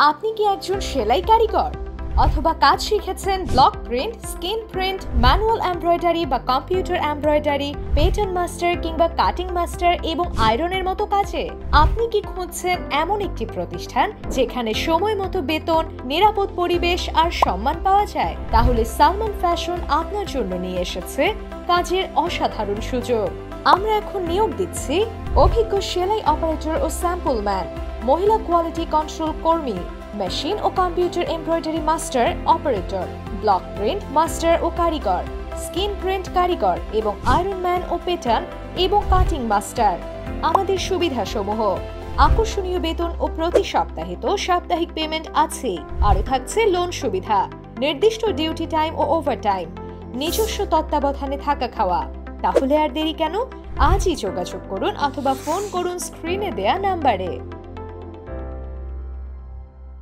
আপনি কি একজন সেলাই কারিগর অথবা কাজ শিখেছেন block print, screen print, manual embroidery বা কম্পিউটার এমব্রয়ডারি, প্যাটার্ন মাস্টার কিংবা কাটিং মাস্টার এবং আয়রনের মতো কাজে? আপনি কি খুঁজছেন এমন একটি প্রতিষ্ঠান যেখানে সময় মতো বেতন, নিরাপদ পরিবেশ আর সম্মান পাওয়া যায়? তাহলে সালমান ফ্যাশন আপনার জন্য নিয়ে এসেছে কাজের অসাধারণ সুযোগ। আমরা এখন নিয়োগ দিচ্ছি অভিজ্ঞ সেলাই অপারেটর ও স্যাম্পল ম্যান, মহিলা কোয়ালিটি কন্ট্রোল কর্মী, মেশিন ও computer embroidery master operator, block print master ও কারিগর, স্ক্রিন প্রিন্ট কারিগর এবং আয়রন ম্যান ও প্যাটার্ন এবং কাটিং মাস্টার। আমাদের সুবিধাসমূহ: আকর্ষণীয় বেতন ও প্রতি সপ্তাহে তো সাপ্তাহিক পেমেন্ট আছে। আরও থাকছে লোন সুবিধা, নির্দিষ্ট ডিউটি টাইম ও ওভারটাইম, নিজস্ব তত্ত্বাবধানে থাকা খাওয়া। তাহলে আর দেরি কেন? আজই যোগাযোগ করুন অথবা ফোন করুন স্ক্রিনে দেয়া নাম্বারে।